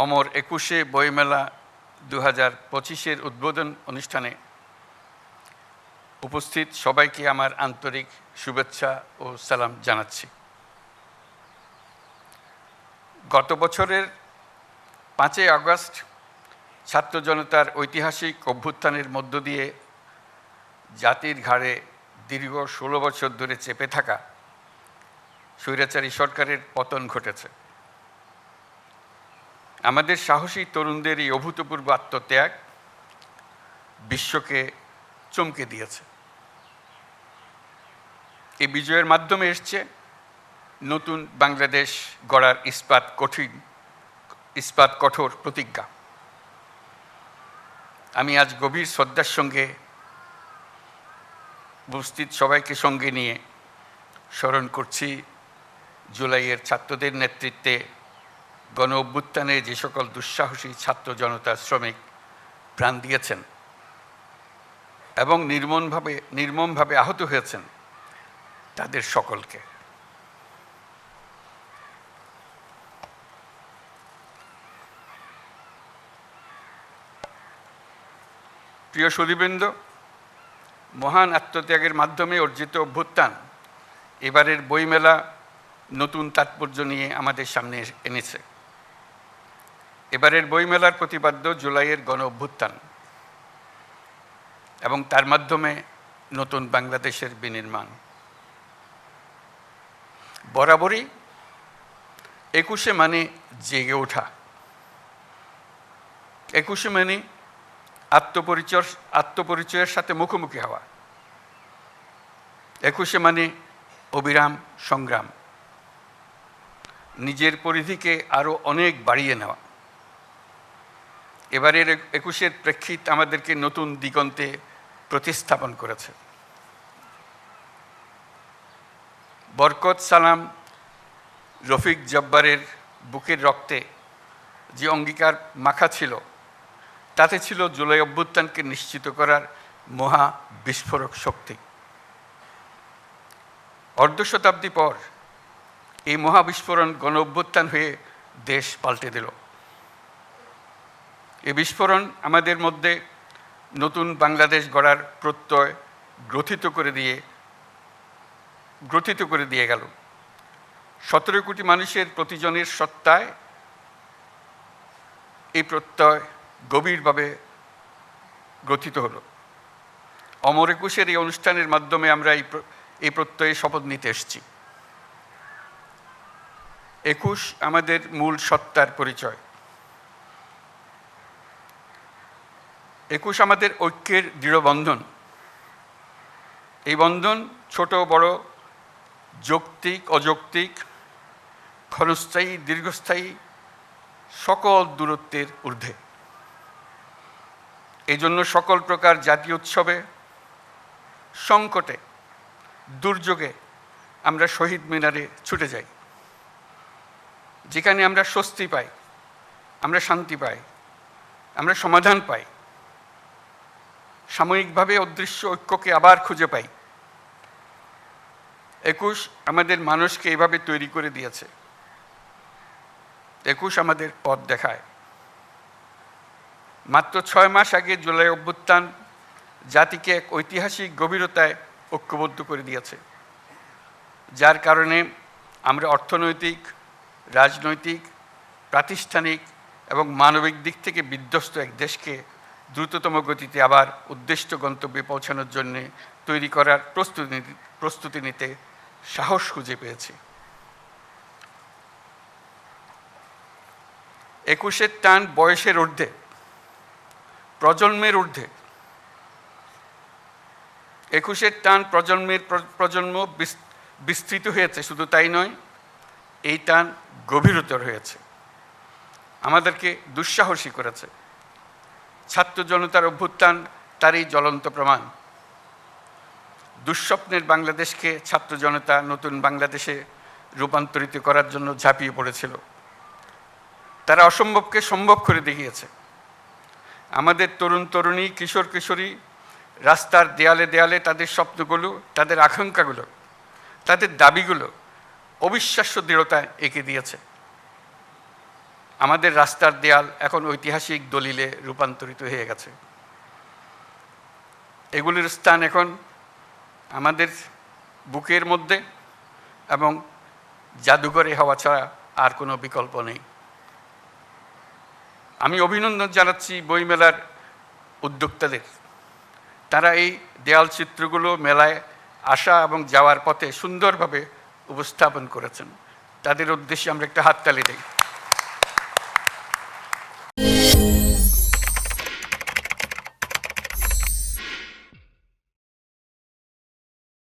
অমর ২১শে বইমেলা ২০২৫-এর উদ্বোধন অনুষ্ঠানে উপস্থিত সবাইকে আমার আন্তরিক শুভেচ্ছা ও সালাম জানাচ্ছি। গত বছরের ৫ই আগস্ট ছাত্র জনতার ঐতিহাসিক অভ্যুত্থানের মধ্য দিয়ে জাতির ঘাড়ে দীর্ঘ ১৬ বছর ধরে চেপে থাকা স্বৈরাচারী সরকারের পতন ঘটেছে। আমাদের সাহসী তরুণদের এই অভূতপূর্ব আত্মত্যাগ বিশ্বকে চমকে দিয়েছে। এই বিজয়ের মাধ্যমে এসছে নতুন বাংলাদেশ গড়ার ইস্পাত কঠোর প্রতিজ্ঞা। আমি আজ গভীর শ্রদ্ধার সঙ্গে উপস্থিত সবাইকে সঙ্গে নিয়ে স্মরণ করছি জুলাইয়ের ছাত্রদের নেতৃত্বে গণ অভ্যুত্থানে যে সকল দুঃসাহসী ছাত্র জনতা শ্রমিক প্রাণ দিয়েছেন এবং নির্মমভাবে আহত হয়েছেন তাদের সকলকে। প্রিয় সুধীবৃন্দ, মহান আত্মত্যাগের মাধ্যমে অর্জিত অভ্যুত্থান এবারের বইমেলা নতুন তাৎপর্য নিয়ে আমাদের সামনে এনেছে। এবারের বইমেলার প্রতিপাদ্য জুলাইয়ের গণ অভ্যুত্থান এবং তার মাধ্যমে নতুন বাংলাদেশের বিনির্মাণ। বরাবরই ২১শে মানে জেগে ওঠা, ২১শে মানে আত্মপরিচয়ের সাথে মুখোমুখি হওয়া, ২১শে মানে অবিরাম সংগ্রাম, নিজের পরিধিকে আরও অনেক বাড়িয়ে নেওয়া। এবারের ২১শের প্রেক্ষিত আমাদেরকে নতুন দিগন্তে প্রতিস্থাপন করেছে। বরকত সালাম রফিক জব্বারের বুকের রক্তে যে অঙ্গীকার মাখা ছিল তাতে ছিল জুলাই অভ্যুত্থানকে নিশ্চিত করার মহা বিস্ফোরক শক্তি। অর্ধ শতাব্দী পর এই মহাবিস্ফোরণ গণ অভ্যুত্থান হয়ে দেশ পাল্টে দিল। এই বিস্ফোরণ আমাদের মধ্যে নতুন বাংলাদেশ গড়ার প্রত্যয় গ্রথিত করে দিয়ে গেল। ১৭ কোটি মানুষের প্রতিজনের সত্তায় এই প্রত্যয় গভীরভাবে গ্রথিত হলো। অমর ২১-এর এই অনুষ্ঠানের মাধ্যমে আমরা এই প্রত্যয়ে শপথ নিতে এসেছি। ২১ আমাদের মূল সত্তার পরিচয়। ২১ আমাদের ঐক্যের দৃঢ় বন্ধন। এই বন্ধন ছোট বড়, যৌক্তিক অযৌক্তিক, ক্ষণস্থায়ী দীর্ঘস্থায়ী সকল দূরত্বের ঊর্ধ্বে। এই জন্য সকল প্রকার জাতীয় উৎসবে, সংকটে, দুর্যোগে আমরা শহীদ মিনারে ছুটে যাই। যেখানে আমরা স্বস্তি পাই, আমরা শান্তি পাই, আমরা সমাধান পাই, সাময়িকভাবে অদৃশ্য ঐক্যকে আবার খুঁজে পাই। ২১ আমাদের মানুষকে এইভাবে তৈরি করে দিয়েছে। ২১ আমাদের পথ দেখায়। মাত্র ৬ মাস আগে জুলাই অভ্যুত্থান জাতিকে এক ঐতিহাসিক গভীরতায় ঐক্যবদ্ধ করে দিয়েছে, যার কারণে আমরা অর্থনৈতিক, রাজনৈতিক, প্রাতিষ্ঠানিক এবং মানবিক দিক থেকে বিধ্বস্ত এক দেশকে দ্রুততম গতিতে আবার উদ্দিষ্ট গন্তব্যে পৌঁছানোর জন্য তৈরি করার প্রস্তুতি নিতে সাহস খুঁজে পেয়েছি। ২১-এর টান বয়সের ঊর্ধ্বে, প্রজন্মের ঊর্ধ্বে। ২১-এর টান প্রজন্ম বিস্তৃত হয়েছে, শুধু তাই নয়, এই টান গভীরতর হয়েছে, আমাদেরকে দুঃসাহসী করেছে। ছাত্র জনতার অভ্যুত্থান তারই জ্বলন্ত প্রমাণ। দুঃস্বপ্নের বাংলাদেশকে ছাত্র জনতা নতুন বাংলাদেশে রূপান্তরিত করার জন্য ঝাঁপিয়ে পড়েছিল। তারা অসম্ভবকে সম্ভব করে দেখিয়েছে। আমাদের তরুণ তরুণী, কিশোর কিশোরী রাস্তার দেয়ালে দেয়ালে তাদের স্বপ্নগুলো, তাদের আকাঙ্ক্ষাগুলো, তাদের দাবিগুলো অবিশ্বাস্য দৃঢ়তায় এঁকে দিয়েছে। আমাদের রাস্তার দেয়াল এখন ঐতিহাসিক দলিলে রূপান্তরিত হয়ে গেছে। এগুলির স্থান এখন আমাদের বুকের মধ্যে এবং জাদুঘরে হওয়া ছাড়া আর কোনো বিকল্প নেই। আমি অভিনন্দন জানাচ্ছি বইমেলার উদ্যোক্তাদের। তারা এই দেয়াল চিত্রগুলো মেলায় আসা এবং যাওয়ার পথে সুন্দরভাবে উপস্থাপন করেছেন। তাদের উদ্দেশ্যে আমরা একটা হাততালি দিই।